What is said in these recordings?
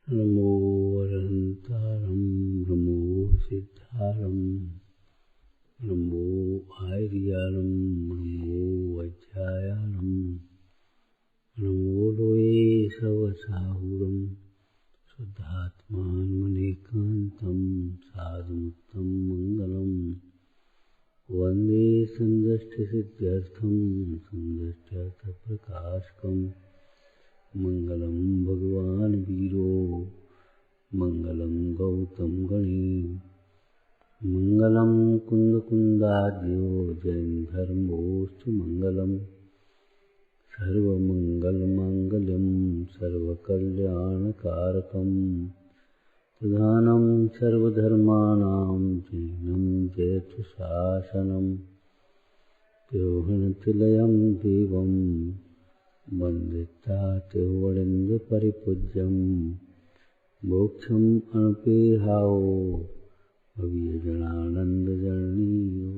नमो अरहंतारं नमो सिद्धारं नमो आयर्यालं नमो वज्रायालं नमो लोये सवसाहुरं शुद्धात्मानमनेकान्तं साधुमुत्तं मङ्गलं वन्दे सन्दष्टिसिद्ध्यर्थं सन्दष्ट्यर्थप्रकाशकम् मंगलम भगवान वीरो मंगलम गौतम गणे मंगलम कुंद कुंदाद्यो जैन धर्मोस्तु मंगलम सर्वमंगल मांगल्यम सर्वकल्याणकारकम प्रधानम सर्वधर्माणां जैनं जयतु शासनम त्योहनतिलयं देवं वंदितात्योवलिंद परिपूज्यं मोक्षम अनुपेहाओ अभियजनानंद जर्णीयो।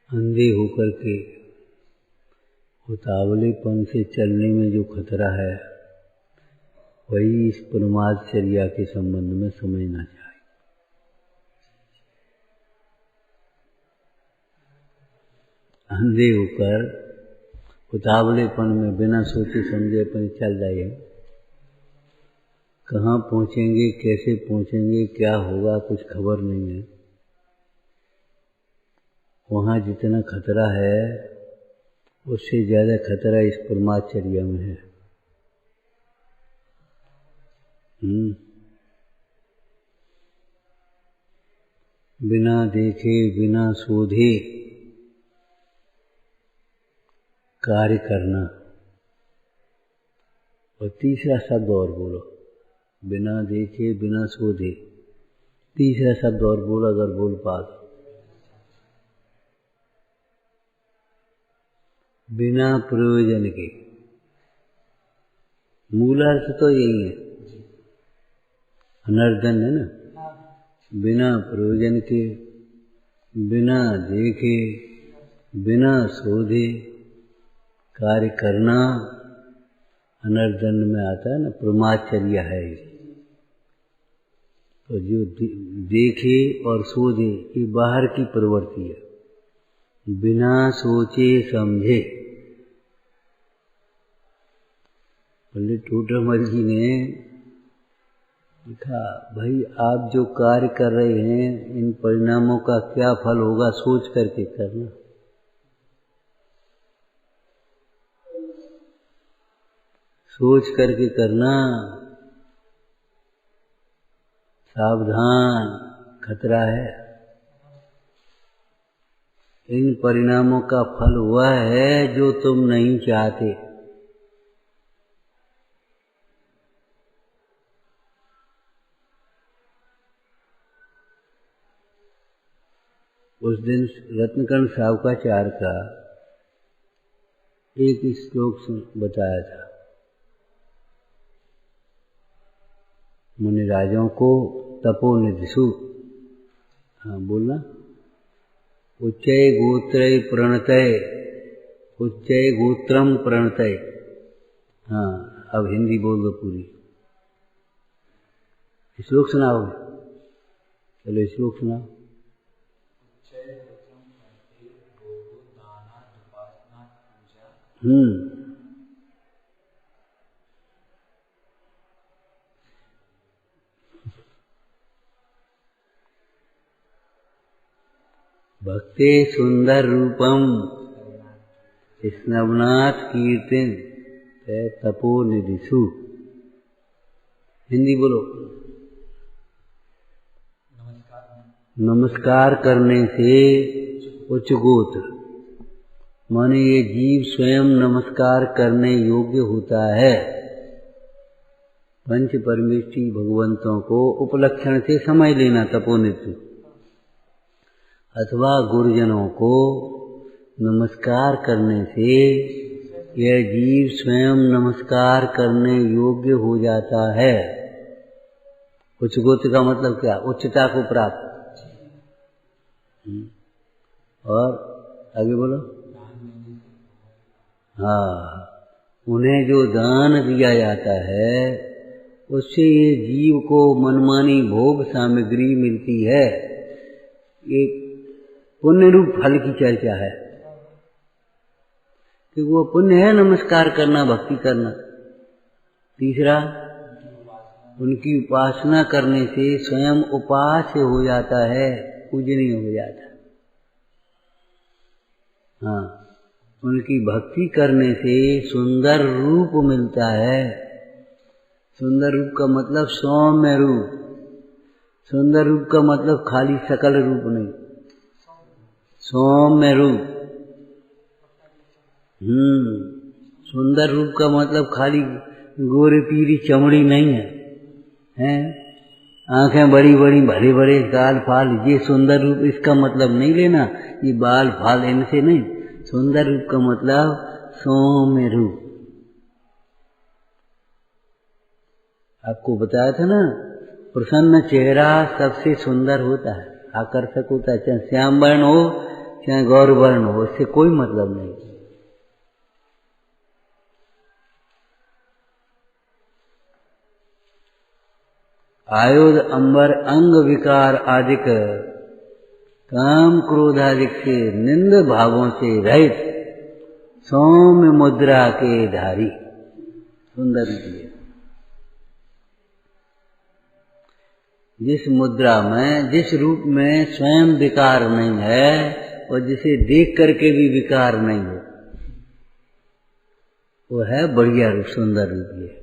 अंधे होकर के उतावलेपन से चलने में जो खतरा है वही इस परमाचर्या के संबंध में समझना चाहिए। अंधे होकर उतावलेपन में बिना सोचे समझे अपने चल जाइए, कहाँ पहुँचेंगे, कैसे पहुँचेंगे, क्या होगा, कुछ खबर नहीं है। वहाँ जितना खतरा है उससे ज्यादा खतरा इस परमाचर्या में है। बिना देखे बिना शोधे कार्य करना। और तीसरा शब्द और बोलो, बिना देखे बिना शोधे। तीसरा शब्द और बोलो अगर बोल पा दो। बिना प्रयोजन के। मूल अर्थ तो यही है, अनर्दन है ना। बिना प्रयोजन के, बिना देखे बिना शोधे कार्य करना अनर्दन में आता है ना, परमाचर्या है। तो जो देखे और शोधे ये बाहर की प्रवृत्ति है। बिना सोचे समझे। पंडित टोडरमल जी ने लिखा, भाई आप जो कार्य कर रहे हैं इन परिणामों का क्या फल होगा सोच करके करना। सोच करके करना। सावधान, खतरा है। इन परिणामों का फल हुआ है जो तुम नहीं चाहते। उस दिन रत्नकर्ण सावकाचार्य का एक श्लोक बताया था। मुनिराजों को तपोनिधिषु, हाँ बोलना, उच्चै गोत्रै प्रणतय, उच्चै गोत्रम प्रणतय। हाँ अब हिंदी बोल दो पूरी। श्लोक सुनाओगे? चलो श्लोक सुनाओ। भक्ते सुंदर रूपम स्नवनाथ कीर्तिन तपो निधिषु। हिंदी बोलो। नमस्कार करने से उच्च गोत्र, माने ये जीव स्वयं नमस्कार करने योग्य होता है। पंच परमेष्टि भगवंतों को उपलक्षण से समझ लेना तपोनिधि। अथवा गुरुजनों को नमस्कार करने से यह जीव स्वयं नमस्कार करने योग्य हो जाता है। उच्च गोत्र का मतलब क्या? उच्चता को प्राप्त। और आगे बोलो। हाँ, उन्हें जो दान दिया जाता है उससे ये जीव को मनमानी भोग सामग्री मिलती है। एक पुण्य रूप फल की चर्चा है कि वो पुण्य है नमस्कार करना, भक्ति करना। तीसरा, उनकी उपासना करने से स्वयं उपास्य हो जाता है, पूजनीय हो जाता है। हाँ, उनकी भक्ति करने से सुंदर रूप मिलता है। सुंदर रूप का मतलब सौम्य रूप। सुंदर रूप का मतलब खाली सकल रूप नहीं, सौम्य रूप। सुंदर रूप का मतलब खाली गोरे पीली चमड़ी नहीं है, हैं? आंखें बड़ी बड़ी, भले भले गाल फाल, ये सुंदर रूप इसका मतलब नहीं लेना। ये बाल फाल इनसे नहीं। सुंदर रूप का मतलब सौम्य रूप। आपको बताया था ना, प्रसन्न चेहरा सबसे सुंदर होता है, आकर्षक होता है। चाहे श्याम वर्ण हो चाहे गौर वर्ण हो, इससे कोई मतलब नहीं। आयुध अंबर अंग विकार आदिक, काम क्रोधादिक से निंद भावों से रहित, सौम्य मुद्रा के धारी। सुंदर रूप। जिस मुद्रा में, जिस रूप में स्वयं विकार नहीं है और जिसे देख करके भी विकार नहीं हो, वो है बढ़िया रूप, सुंदर रूप। ये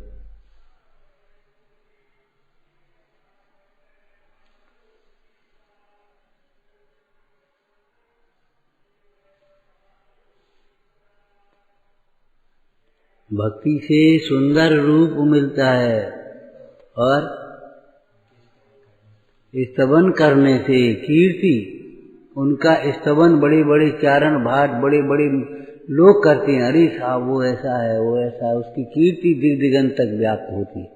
भक्ति से सुंदर रूप मिलता है और स्तवन करने से कीर्ति, उनका स्तवन बड़े बड़े चारण भाट, बड़े बड़े लोग करते हैं। अरे साहब वो ऐसा है, वो ऐसा है, उसकी कीर्ति दिग दिगंत तक व्याप्त होती है।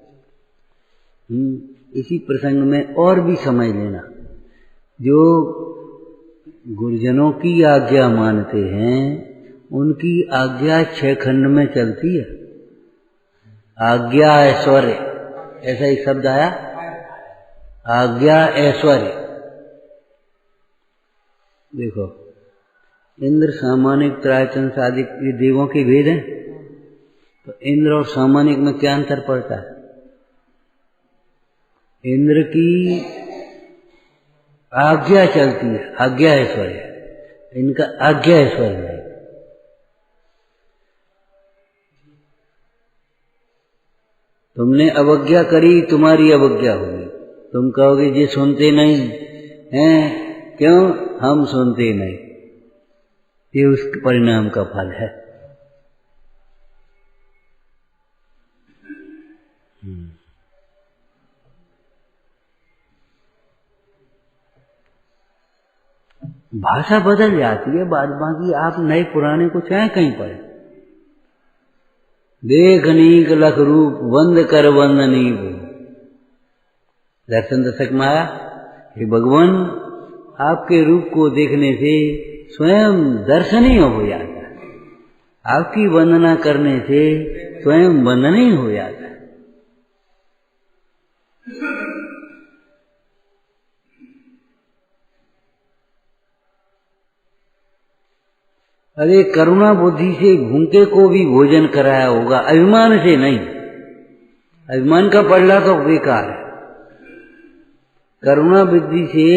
इसी प्रसंग में और भी समझ लेना, जो गुरुजनों की आज्ञा मानते हैं उनकी आज्ञा 6 खंड में चलती है। आज्ञा ऐश्वर्य, ऐसा ही शब्द आया, आज्ञा ऐश्वर्य। देखो, इंद्र सामानिक त्रायतन सादिक ये देवों के भेद हैं। तो इंद्र और सामानिक में क्या अंतर पड़ता है? इंद्र की आज्ञा चलती है, आज्ञा ऐश्वर्य। इनका आज्ञा ऐश्वर्य है। तुमने अवज्ञा करी, तुम्हारी अवज्ञा होगी। तुम कहोगे ये सुनते नहीं हैं, क्यों? हम सुनते नहीं। ये उसके परिणाम का फल है। भाषा बदल जाती है, बाद बाकी आप नए पुराने को चाहे कहीं पढ़े। देख नीक लख रूप, वंद कर वंदनी वो। दर्शन दशक में आया, हे भगवान, आपके रूप को देखने से स्वयं दर्शनीय हो जाता है। आपकी वंदना करने से स्वयं वंदनीय हो जाता है। अरे करुणा बुद्धि से भूखे को भी भोजन कराया होगा, अभिमान से नहीं। अभिमान का पड़ला तो बेकार है। करुणा बुद्धि से,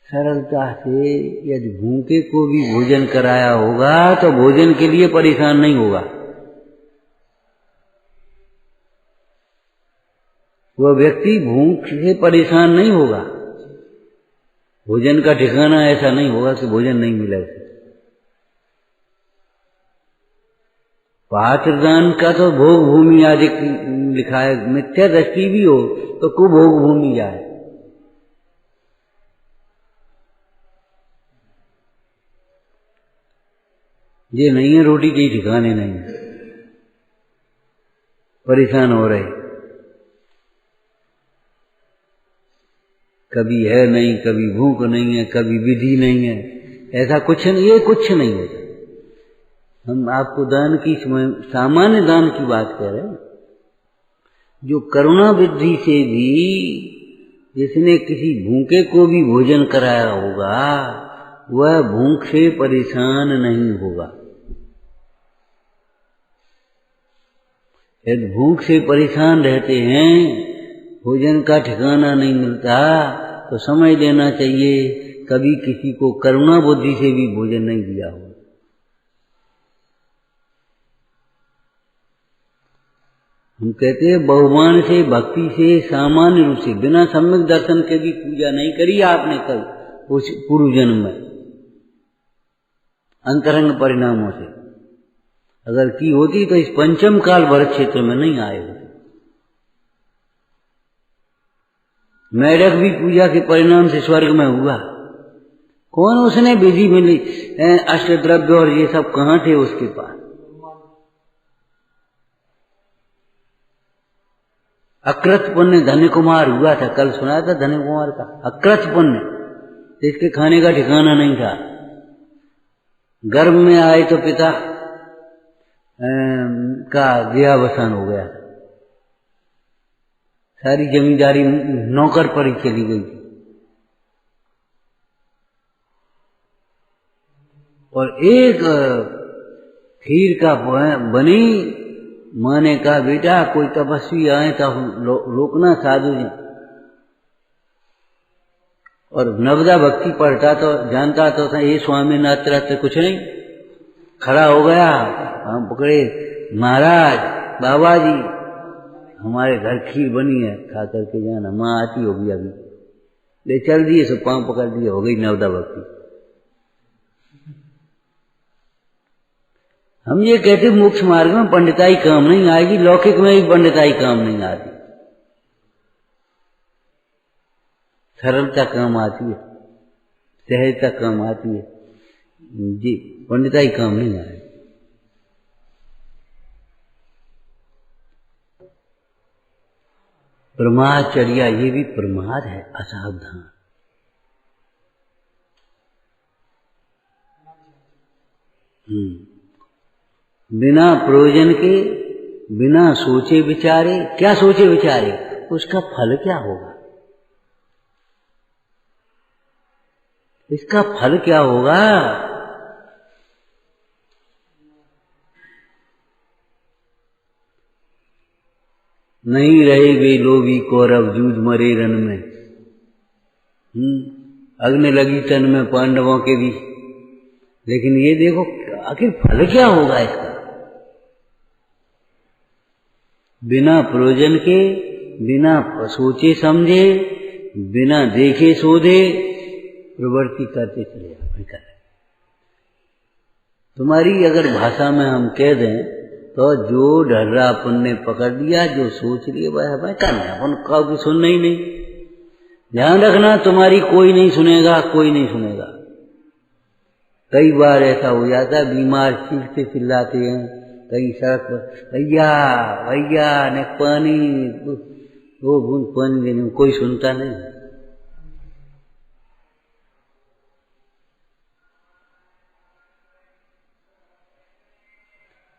सरलता से यदि भूखे को भी भोजन कराया होगा तो भोजन के लिए परेशान नहीं होगा। वह व्यक्ति भूख से परेशान नहीं होगा। भोजन का ठिकाना ऐसा नहीं होगा कि भोजन नहीं मिला उसे। पात्रदान का तो भोग भूमि आदि लिखा है। मिथ्या दृष्टि भी हो तो कुभोग भूमि जाए। ये नहीं है, रोटी के ठिकाने नहीं है, परेशान हो रहे। कभी है नहीं, कभी भूख नहीं है, कभी विधि नहीं है, ऐसा कुछ नहीं। ये कुछ नहीं होता। हम आपको दान की सामान्य दान की बात कह रहे हैं। जो करुणा बुद्धि से भी जिसने किसी भूखे को भी भोजन कराया होगा वह भूख से परेशान नहीं होगा। यदि भूख से परेशान रहते हैं, भोजन का ठिकाना नहीं मिलता, तो समझ लेना चाहिए कभी किसी को करुणा बुद्धि से भी भोजन नहीं दिया हो। हम कहते हैं बहुमान से, भक्ति से, सामान्य रूप से, बिना सम्यक दर्शन के भी पूजा नहीं करी आपने कल उस पूर्व जन्म में, अंतरंग परिणामों से अगर की होती तो इस पंचम काल भरत क्षेत्र में नहीं आए होते। मेढक भी पूजा के परिणाम से स्वर्ग में हुआ। कौन उसने विधि मिली, अष्टद्रव्य और ये सब कहाँ थे उसके पास? अकृत पुण्य धन्य कुमार हुआ था, कल सुना था धन्य कुमार का। अकृत पुण्य, इसके खाने का ठिकाना नहीं था। गर्भ में आए तो पिता का देहावसान हो गया। सारी जमींदारी नौकर पर ही चली गई थी। और एक खीर का बनी, माने का बेटा कोई तपस्वी आए तो रोकना साधु जी। और नवदा भक्ति पढ़ता तो जानता तो था ये स्वामी नात्र कुछ नहीं, खड़ा हो गया, हम पकड़े, महाराज बाबा जी हमारे घर खीर बनी है, खा करके जाना, माँ आती होगी अभी। ले चल दिए, सब पांव पकड़ दिए, हो गई नवदा भक्ति। हम ये कहते मोक्ष मार्ग में पंडिताई काम नहीं आएगी, लौकिक में भी पंडिताई काम नहीं आती, सरलता काम आती है, सहजता काम आती है जी, पंडिताई काम नहीं आएगी। ब्रह्मचर्या ये भी प्रमाद है, असावधान। बिना प्रयोजन के, बिना सोचे विचारे, क्या सोचे विचारे, उसका फल क्या होगा, इसका फल क्या होगा? नहीं रहे वे लोभी कौरव, जूझ मरे रण में। अग्नि लगी तन में पांडवों के भी, लेकिन ये देखो आखिर फल क्या होगा इसका? बिना प्रयोजन के, बिना सोचे समझे, बिना देखे सोधे प्रवृत्ति करते चले जाओ। तुम्हारी अगर भाषा में हम कह दें तो जो ढर्रा अपन ने पकड़ लिया, जो सोच लिए वह करना, अपन कभी सुनना ही नहीं। ध्यान रखना, तुम्हारी कोई नहीं सुनेगा, कोई नहीं सुनेगा। कई बार ऐसा हो जाता है, बीमार चीखते चिल्लाते हैं कहीं सड़क पर, भैया भैया ने पानी, वो बूंद पानी देने में कोई सुनता नहीं।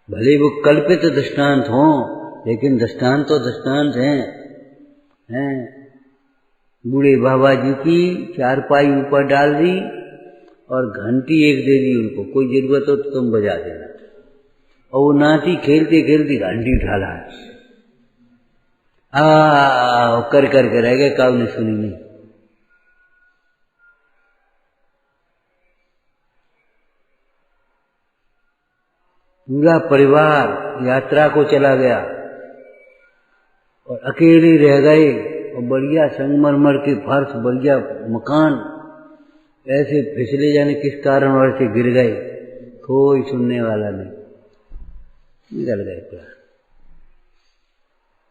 भले वो कल्पित दृष्टांत हों, लेकिन दृष्टांत तो दृष्टांत हैं। बूढ़े बाबा जी की चारपाई ऊपर डाल दी और घंटी एक दे दी उनको, कोई जरूरत हो तो तुम बजा देना। और वो नाती खेलते खेलते घंटी उठा ला, कर करके रह गए, काऊ ने सुनी नहीं। पूरा परिवार यात्रा को चला गया और अकेले रह गए, और बढ़िया संगमरमर के फर्श, बढ़िया मकान, ऐसे फिसले जाने किस कारण और से गिर गए, कोई सुनने वाला नहीं, निकल गए प्यार।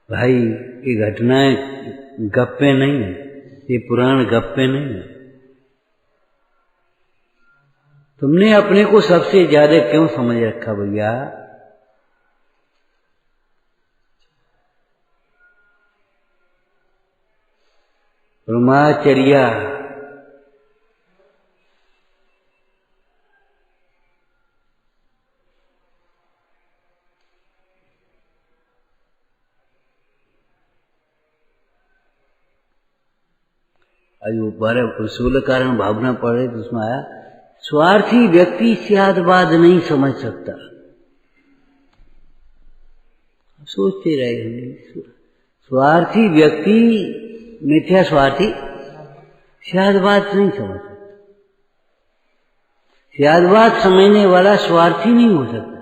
भाई ये घटनाएं गप्पे नहीं है, ये पुराण गप्पे नहीं है। तुमने अपने को सबसे ज्यादा क्यों समझ रखा भैया? ब्रह्मचर्या अयो 16 कारण भावना पढ़े तो उसमें आया, स्वार्थी व्यक्ति स्यादवाद नहीं समझ सकता। सोचते रहे, स्वार्थी व्यक्ति मिथ्या स्वार्थी स्यादवाद नहीं समझ सकता। स्यादवाद समझने वाला स्वार्थी नहीं हो सकता।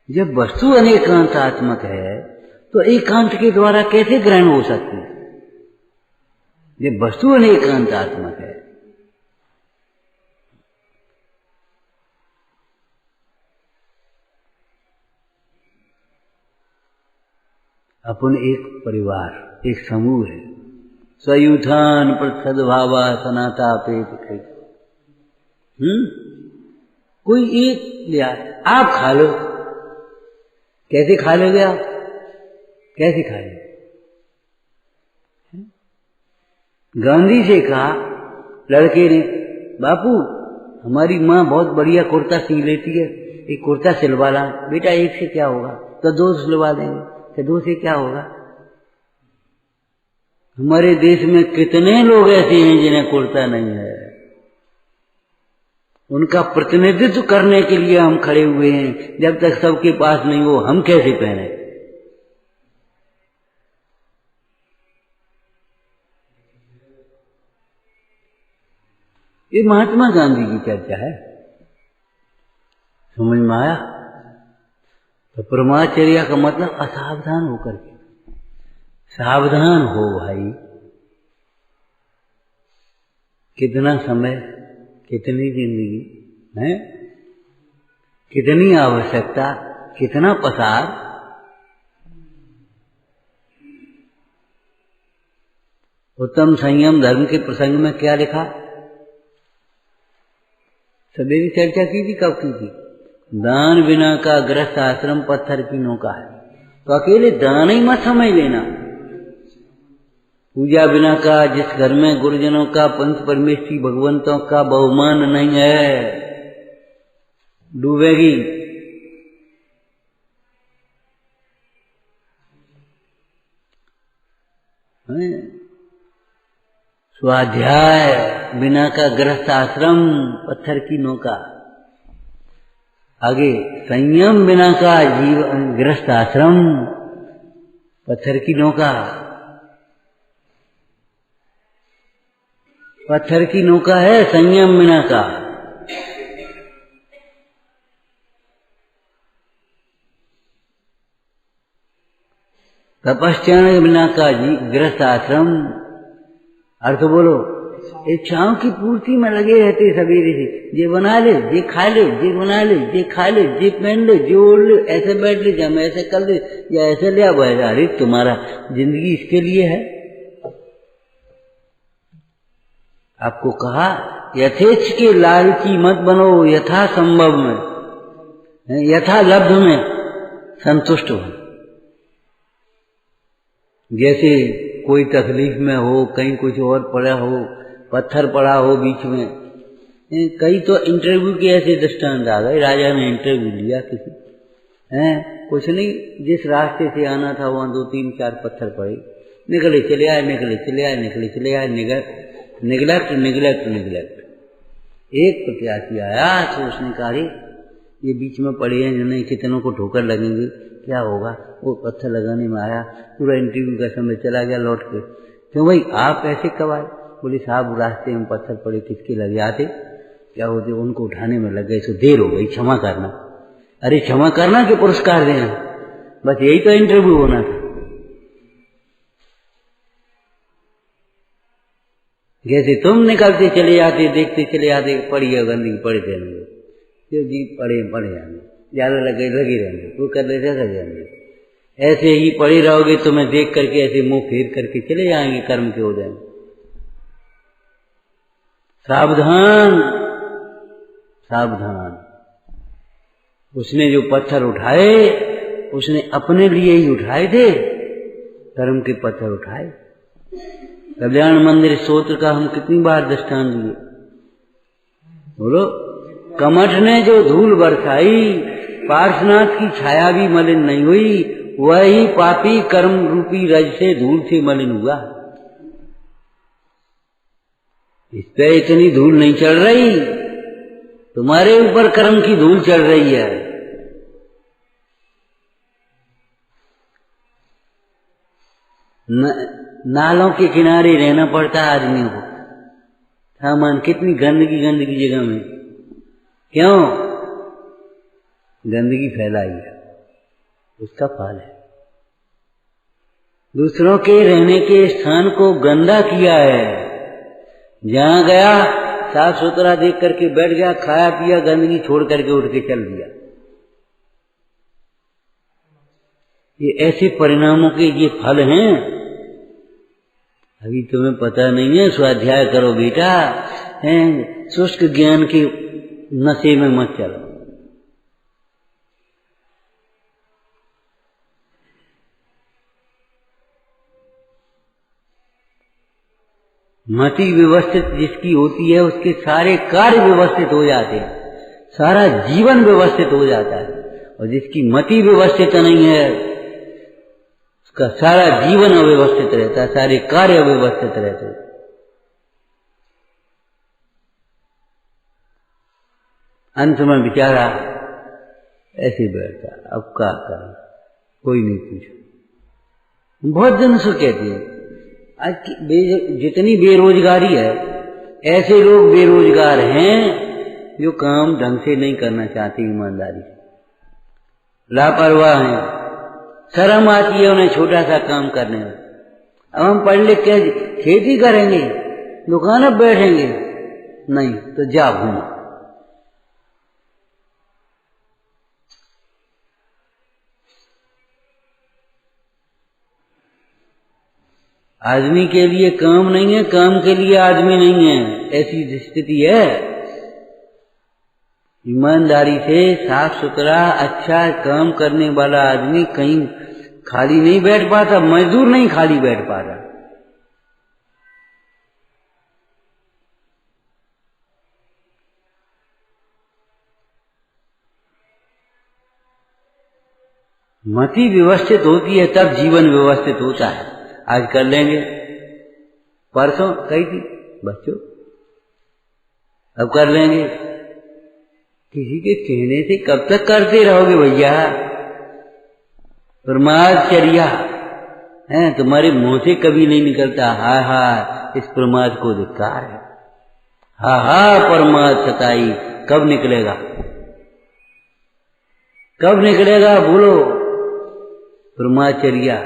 जब वस्तु अनेकांतात्मक है तो एकांत के द्वारा कैसे ग्रहण हो सकती है? जब वस्तु अनेकांतात्मक है, अपन एक परिवार, एक समूह है। सयुथान सद्भावा सनाता पेट, कोई एक लिया, आप खा लो। कैसे खा लोगे आप? कैसे खा लोगे? गांधी से कहा लड़के ने, बापू हमारी माँ बहुत बढ़िया कुर्ता सी लेती है, एक कुर्ता सिलवा ला। बेटा एक से क्या होगा? तो 2 सिलवा देंगे। तो 2 से क्या होगा? हमारे देश में कितने लोग ऐसे हैं जिन्हें कुर्ता नहीं है। उनका प्रतिनिधित्व करने के लिए हम खड़े हुए हैं। जब तक सबके पास नहीं हो, हम कैसे पहने? ये महात्मा गांधी की चर्चा है, समझ में आया? तो ब्रह्मचर्य का मतलब असावधान होकर के। सावधान हो भाई, कितना समय, कितनी जिंदगी है, कितनी आवश्यकता, कितना पसार। उत्तम संयम धर्म के प्रसंग में क्या लिखा? सवेरे चर्चा की थी, कब की थी? दान बिना का गृहस्थ आश्रम पत्थर की नौका है। तो अकेले दान ही मत समझ लेना। पूजा बिना का जिस घर में गुरुजनों का, पंच परमेष्ठी भगवंतों का बहुमान नहीं है, डूबेगी। स्वाध्याय बिना का गृहस्थ आश्रम पत्थर की नौका। आगे संयम बिना का जीवन गृहस्थ आश्रम पत्थर की नौका। पत्थर की नौका है संयम बिना का। तपस्या बिना का गृहस्थ आश्रम। अर्थ बोलो, इच्छाओं की पूर्ति में लगे रहते सवेरे से। ये बना ले, ये खा ले, ये बना ले, ये खा ले, ये पहन ले, ये ओढ़ ले, ऐसे बैठ ले, जब ऐसे कर ले, या ऐसे ले। अरे तुम्हारा जिंदगी इसके लिए है। आपको कहा यथेच्छ के लालची मत बनो, यथा संभव में, यथा लब्ध में संतुष्ट हो। जैसे कोई तकलीफ में हो, कहीं कुछ और पड़ा हो, पत्थर पड़ा हो बीच में। कई तो इंटरव्यू के ऐसे दृष्टांत आ गए। राजा ने इंटरव्यू लिया किसी, कुछ नहीं, जिस रास्ते से आना था वहां 2 3 4 पत्थर पड़े, निकले चले आए, निकले चले आए, निकले चले आए। Neglect neglect neglect. एक प्रत्याशी आया तो उसने कहा ये बीच में पड़े हैं, नहीं कितनों को ठोकर लगेंगे, क्या होगा? वो पत्थर लगाने में आया, पूरा इंटरव्यू का समय चला गया लौट के। क्यों भाई आप ऐसे कब आए? बोले साहब रास्ते में पत्थर पड़े, किसके लगे आते, क्या होते, उनको उठाने में लग गए, तो देर हो गई, क्षमा करना। अरे क्षमा करना कि पुरस्कार देना? बस यही तो इंटरव्यू होना था। जैसे तुम निकलते चले जाते, देखते चले जाते, पड़ी है गंदगी, पड़े थे जो जी पड़े जाएंगे, ज्यादा लगे रहेंगे, कोई कर ले जाएंगे। ऐसे ही पड़े रहोगे, तुम्हें देख करके ऐसे मुंह फेर करके चले जाएंगे, कर्म के हो जाएंगे। सावधान सावधान। उसने जो पत्थर उठाए, उसने अपने लिए ही उठाए थे, कर्म के पत्थर उठाए। कल्याण मंदिर स्तोत्र का हम कितनी बार दृष्टांत दिए, बोलो। कमठ ने जो धूल बरसाई, पार्श्वनाथ की छाया भी मलिन नहीं हुई, वही पापी कर्म रूपी रज से धूल से मलिन हुआ। इस पे इतनी धूल नहीं चढ़ रही, तुम्हारे ऊपर कर्म की धूल चढ़ रही है। नालों के किनारे रहना पड़ता है आदमियों को। सामान कितनी गंदगी गंदगी जगह में, क्यों गंदगी फैलाई है, उसका फल है। दूसरों के रहने के स्थान को गंदा किया है। जहां गया साफ सुथरा देख करके बैठ गया, खाया पिया, गंदगी छोड़ करके उठ के चल दिया। ये ऐसे परिणामों के ये फल हैं। अभी तुम्हें पता नहीं है, स्वाध्याय करो बेटा, शुष्क ज्ञान के नशे में मत चलो। मति व्यवस्थित जिसकी होती है उसके सारे कार्य व्यवस्थित हो जाते हैं, सारा जीवन व्यवस्थित हो जाता है। और जिसकी मति व्यवस्थित नहीं है उसका सारा जीवन अव्यवस्थित रहता है, सारे कार्य अव्यवस्थित रहते हैं। अंत में बेचारा ऐसे बैठता, अब क्या करें, कोई नहीं पूछा। बहुत दिन से कहती है आज की जितनी बेरोजगारी है, ऐसे लोग बेरोजगार हैं जो काम ढंग से नहीं करना चाहते, ईमानदारी से लापरवाह हैं। शर्म आती है उन्हें छोटा सा काम करने में। अब हम पढ़ लिख के खेती करेंगे, दुकान पर बैठेंगे, नहीं तो जा घूमो। आदमी के लिए काम नहीं है, काम के लिए आदमी नहीं है, ऐसी स्थिति है। ईमानदारी से साफ सुथरा अच्छा काम करने वाला आदमी कहीं खाली नहीं बैठ पाता, मजदूर नहीं खाली बैठ पाता। मति व्यवस्थित होती है तब जीवन व्यवस्थित होता है। आज कर लेंगे, परसों कही थी बच्चों, अब कर लेंगे। किसी के कहने से कब तक करते रहोगे भैया? प्रमादचर्या है तुम्हारे मुंह से कभी नहीं निकलता। हाय हाय इस प्रमाद को धिक्कार है, हा हा प्रमाद सताई। कब निकलेगा, कब निकलेगा बोलो? प्रमादचर्या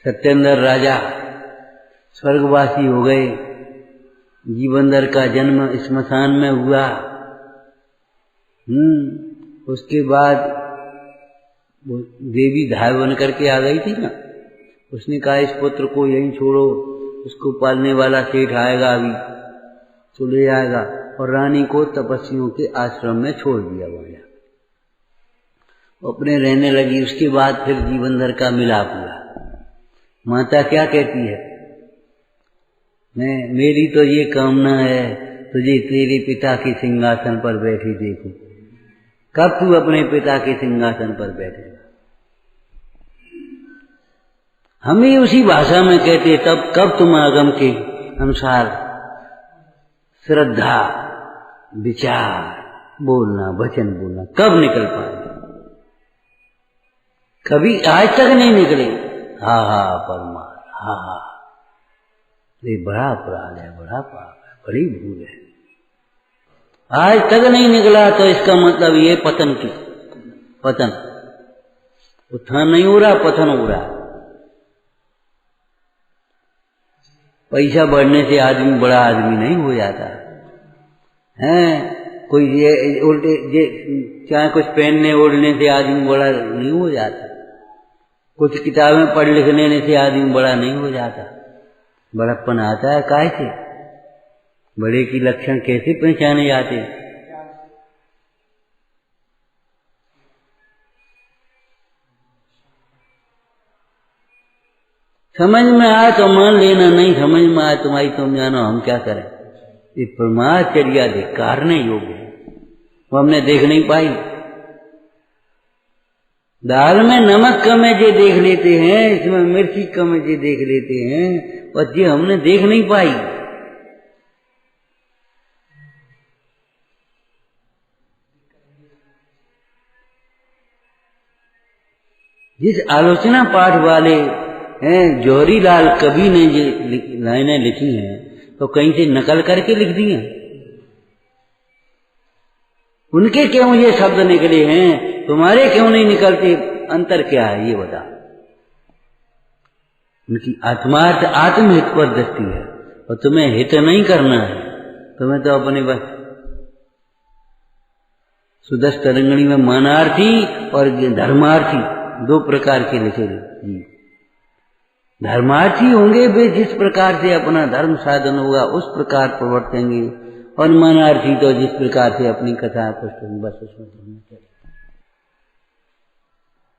सत्येंद्र राजा स्वर्गवासी हो गए। जीवंदर का जन्म स्मशान में हुआ। उसके बाद देवी धाय बन करके आ गई थी ना, उसने कहा इस पुत्र को यहीं छोड़ो, उसको पालने वाला सेठ आएगा अभी तो ले आएगा। और रानी को तपस्वियों के आश्रम में छोड़ दिया वहां, अपने रहने लगी। उसके बाद फिर जीवंदर का मिलाप हुआ। माता क्या कहती है, मेरी तो ये कामना है तुझे तेरे पिता के सिंहासन पर बैठी देखूं। कब तू अपने पिता के सिंहासन पर बैठेगा? हम ही उसी भाषा में कहते, तब कब तुम आगम के अनुसार श्रद्धा विचार बोलना, वचन बोलना कब निकल पाए? कभी आज तक नहीं निकले। हा हा परमात्मा, हा हा ये बड़ा अपराध है, बड़ा पाप है, बड़ी भूल है। आज तक नहीं निकला तो इसका मतलब ये पतन की पतन, उत्थान नहीं हो रहा, पतन हो रहा। पैसा बढ़ने से आदमी बड़ा आदमी नहीं हो जाता है। कोई ये उल्टे चाहे कुछ पहनने ओढ़ने से आदमी बड़ा नहीं हो जाता, कुछ किताबें पढ़ लिख लेने से आदमी बड़ा नहीं हो जाता। बड़प्पन आता है काहे से? बड़े की लक्षण कैसे पहचाने जाते? समझ में आए तो मान लेना, नहीं समझ में आए तुम्हारी तुम जानो, हम क्या करें। ये ब्रह्मचर्या धिक्कारने योग्य है, वो हमने देख नहीं पाई। दाल में नमक कम है जे देख लेते हैं, इसमें मिर्ची कम है जे देख लेते हैं, और ये हमने देख नहीं पाई। जिस आलोचना पाठ वाले हैं जौहरी लाल कवि ने ये लाइनें लिखी हैं तो कहीं से नकल करके लिख दी हैं। उनके क्यों ये शब्द निकले हैं, तुम्हारे क्यों नहीं निकलते? अंतर क्या है ये बता। उनकी आत्मार्थ आत्महित पर दृष्टि है और तुम्हें हित नहीं करना है। तुम्हें तो अपने बस सुदस तरंगणी में मानार्थी और धर्मार्थी दो प्रकार के लिखे जी। धर्मार्थी होंगे वे जिस प्रकार से अपना धर्म साधन होगा उस प्रकार प्रवर्तेंगे, और मानार्थी तो जिस प्रकार से अपनी कथा पुस्तक बस उसमें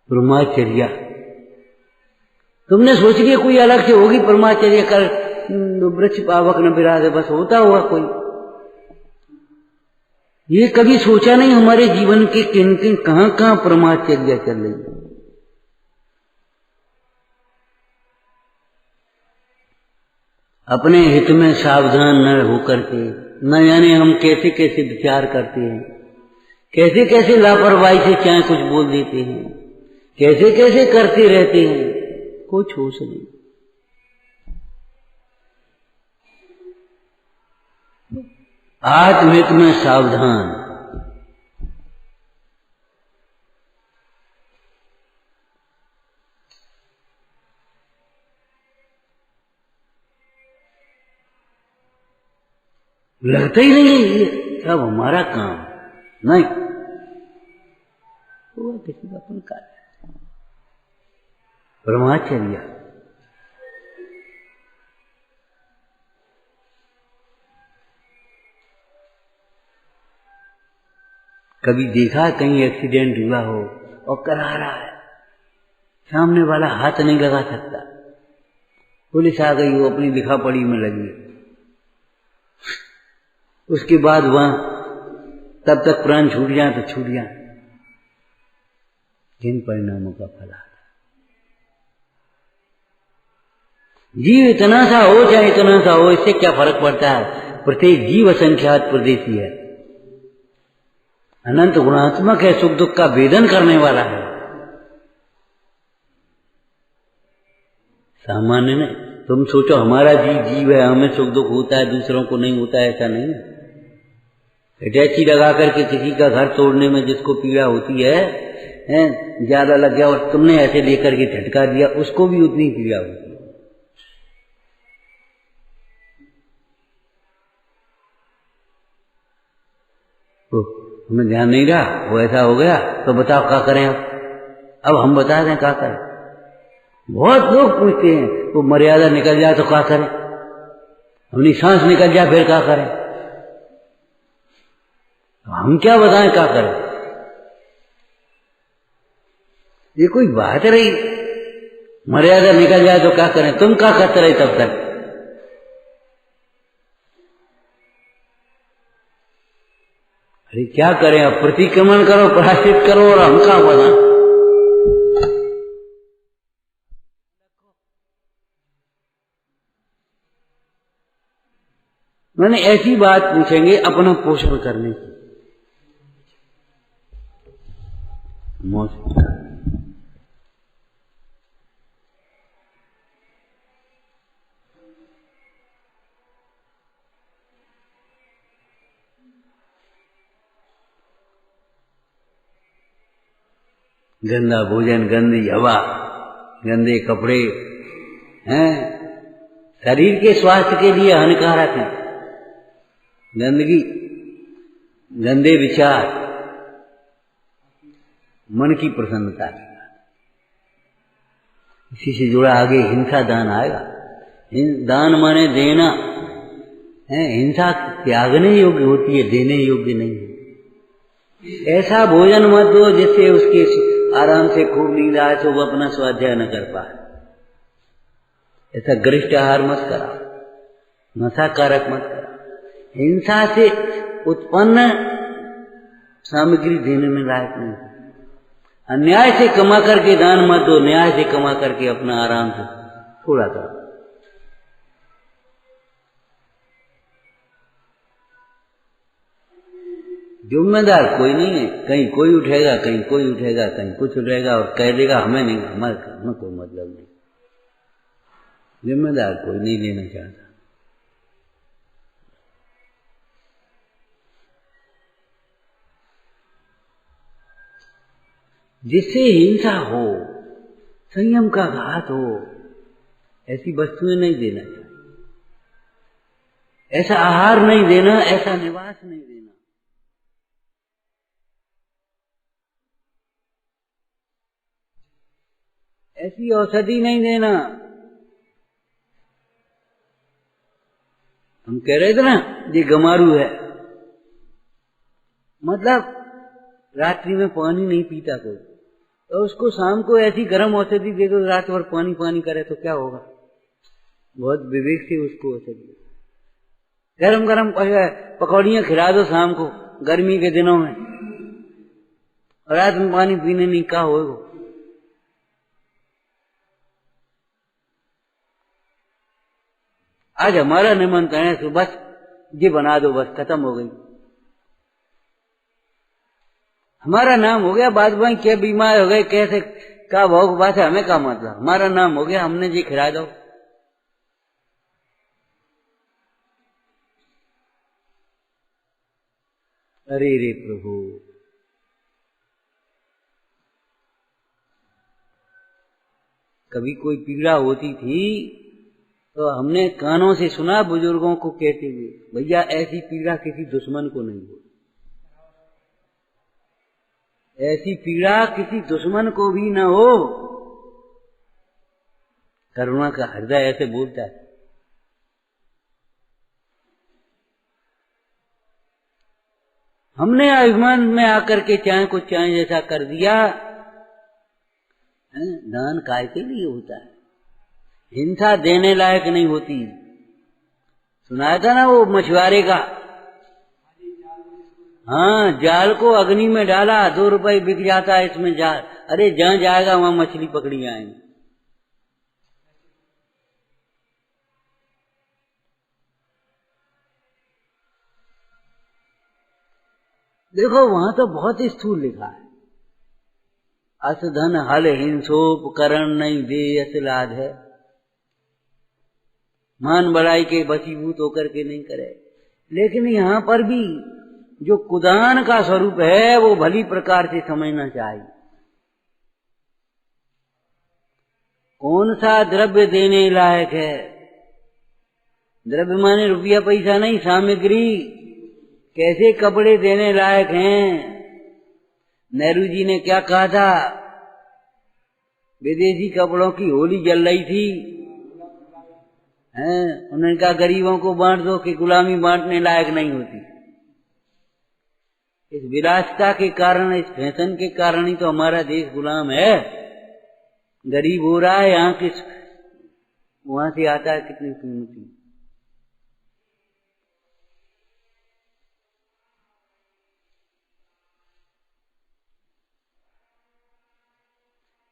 ब्रह्मचर्या। तुमने सोच लिया कोई अलग से होगी ब्रह्मचर्या कर, वृक्ष पावक न विराजे, बस होता हुआ कोई। ये कभी सोचा नहीं हमारे जीवन के किन किन कहां कहां ब्रह्मचर्या चल रही है। अपने हित में सावधान न होकर के न जाने हम कैसे कैसे विचार करते हैं, कैसे कैसे लापरवाही से चाहे कुछ बोल देते हैं, कैसे कैसे करते रहते हैं, कुछ होश नहीं। आत्महित में सावधान। लगता ही नहीं है ये सब हमारा काम नहीं, वो किसी का अपन कार्य। ब्रह्मचर्या कभी देखा कहीं एक्सीडेंट हुआ हो और करा रहा है, सामने वाला हाथ नहीं लगा सकता, पुलिस आ गई, वो अपनी लिखा पढ़ी में लगी, उसके बाद वहां तब तक प्राण छूट जाए तो छूट जाए। जिन परिणामों का फल आता। जीव इतना सा हो चाहे इतना सा हो, इससे क्या फर्क पड़ता है? प्रत्येक जीव असंख्यात प्रदेशी है, अनंत गुणात्मक है, सुख दुख का वेदन करने वाला है। सामान्य नहीं। तुम सोचो हमारा जीव है, हमें सुख दुख होता है, दूसरों को नहीं होता है, ऐसा नहीं है। अटैची लगा करके किसी का घर तोड़ने में जिसको पीड़ा होती है ज्यादा लग गया और तुमने ऐसे लेकर के झटका दिया, उसको भी उतनी पीड़ा होती है। तो हमें ध्यान नहीं रहा, वो ऐसा हो गया, तो बताओ क्या करें? अब हम बता दें क्या करें। बहुत लोग पूछते हैं वो मर्यादा निकल जाए तो क्या करें, अपनी सांस निकल जाए फिर क्या करें? हम क्या बताएं क्या करें? ये कोई बात रही? मर्यादा निकल जाए तो क्या करें? तुम क्या करते रहे तब तक? अरे क्या करें? अब प्रतिक्रमण करो, प्रायश्चित करो, और हम क्या बताएं? मैंने ऐसी बात पूछेंगे अपना पोषण करने की। गंदा भोजन, गंदी हवा, गंदे कपड़े हैं, शरीर के स्वास्थ्य के लिए हानिकारक है। गंदगी, गंदे विचार, मन की प्रसन्नता। इसी से जुड़ा आगे हिंसा दान आएगा। दान माने देना है, हिंसा त्यागने योग्य होती है, देने योग्य नहीं है। ऐसा भोजन मत दो जिससे उसके आराम से खूब नींद आए तो वो अपना स्वाध्याय न कर पाए। ऐसा गरिष्ठ आहार मत कराओ, नशाकारक मत कराओ। हिंसा से उत्पन्न सामग्री देने में लायक नहीं। अन्याय से कमा करके दान मत दो, न्याय से कमा करके अपना आराम से थोड़ा करो। जिम्मेदार कोई नहीं है, कहीं कोई उठेगा, कहीं कोई उठेगा, कहीं कुछ उठेगा और कह देगा हमें नहीं, हमें कोई मतलब नहीं। जिम्मेदार कोई नहीं लेना चाहता। जिससे हिंसा हो, संयम का घात हो, ऐसी वस्तुएं नहीं देना चाहिए। ऐसा आहार नहीं देना, ऐसा निवास नहीं देना। ऐसी औषधि नहीं देना। हम कह रहे थे ना ये गमारू है, मतलब रात्रि में पानी नहीं पीता कोई, तो उसको शाम को ऐसी गर्म औषधि दे दो, रात भर पानी पानी करे तो क्या होगा? बहुत विवेक से उसको औषधि गरम गरम पकौड़ियां खिला दो शाम को गर्मी के दिनों में, और रात में पानी पीने नहीं, क्या होगा? आज हमारा निमंत्रण है, तो बस ये बना दो, बस खत्म हो गई, हमारा नाम हो गया। बाद में क्या बीमार हो गए, कैसे क्या भोग बात है, हमें क्या मतलब, हमारा नाम हो गया, हमने जी खिला दो। अरे रे प्रभु, कभी कोई पीड़ा होती थी तो हमने कानों से सुना बुजुर्गों को कहते हुए, भैया ऐसी पीड़ा किसी दुश्मन को नहीं हो, ऐसी पीड़ा किसी दुश्मन को भी न हो। करुणा का हृदय ऐसे बोलता है। हमने अभिमान में आकर के चाहे कुछ चाहे जैसा कर दिया। दान काय के लिए होता है? हिंसा देने लायक नहीं होती। सुनाया था ना वो मछुआरे का, हाँ, जाल को अग्नि में डाला, 2 रुपए बिक जाता है इसमें जाल। अरे जहां जाएगा वहां मछली पकड़ी आएंगी। देखो वहां तो बहुत स्थूल लिखा है, अस धन हल हिंसोपकरण नहीं दे असलाद है, मान बड़ाई के बसीभूत होकर के नहीं करे। लेकिन यहाँ पर भी जो कुदान का स्वरूप है वो भली प्रकार से समझना चाहिए। कौन सा द्रव्य देने लायक है? द्रव्य माने रुपया पैसा नहीं, सामग्री। कैसे कपड़े देने लायक हैं? नेहरू जी ने क्या कहा था? विदेशी कपड़ों की होली जल रही थी, उन्होंने कहा गरीबों को बांट दो कि गुलामी बांटने लायक नहीं होती। इस विलासिता के कारण, इस फैशन के कारण ही तो हमारा देश गुलाम है, गरीब हो रहा है। यहाँ किस वहां से आता है कितनी कीमती।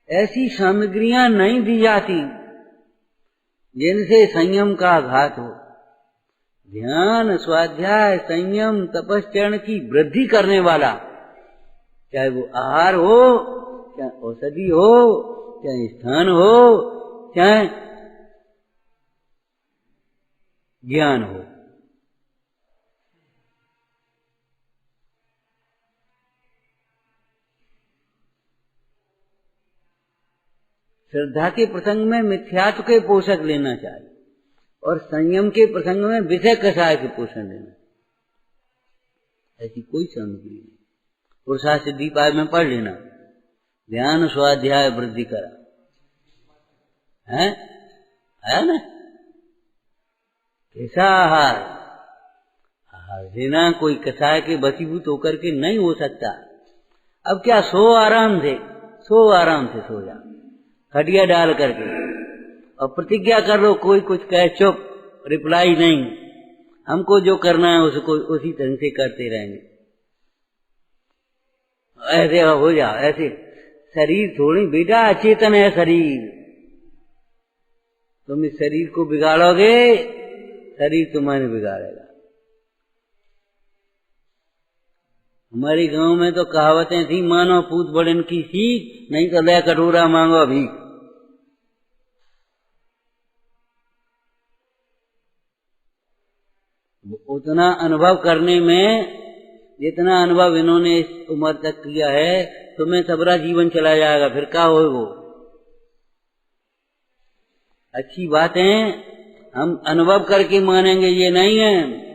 ऐसी सामग्रियां नहीं दी जाती जिनसे संयम का आघात हो। ध्यान, स्वाध्याय, संयम, तपश्चरण की वृद्धि करने वाला, चाहे वो आहार हो, चाहे औषधि हो, चाहे स्थान हो, चाहे ज्ञान हो, श्रद्धा के प्रसंग में मिथ्यात्व के पोषक लेना चाहिए और संयम के प्रसंग में विषय कषाय के पोषण लेना। ऐसी कोई सामग्री नहीं। पुरुषार्थ सिद्धिपाद में पढ़ लेना, ध्यान स्वाध्याय वृद्धि करा है, आया ना? कैसा आहार? आहार देना कोई कषाय के बसीभूत होकर के नहीं हो सकता। अब क्या, सो आराम से, सो आराम से सो जा, खटिया डाल करके, और प्रतिज्ञा कर लो, कोई कुछ कहे चुप, रिप्लाई नहीं, हमको जो करना है उसको उसी ढंग से करते रहेंगे। ऐसे हो जा, ऐसे शरीर थोड़ी बेटा अचेतन है शरीर। तुम इस शरीर को बिगाड़ोगे, शरीर तुम्हारे बिगाड़ेगा। हमारे गांव में तो कहावतें थी, मानो पूत बड़न की सीख, नहीं तो ले कटोरा मांगो भीख। उतना अनुभव करने में, जितना अनुभव इन्होंने इस उम्र तक किया है, तुम्हें सबरा जीवन चला जाएगा, फिर क्या हो वो। अच्छी बातें हम अनुभव करके मानेंगे, ये नहीं है।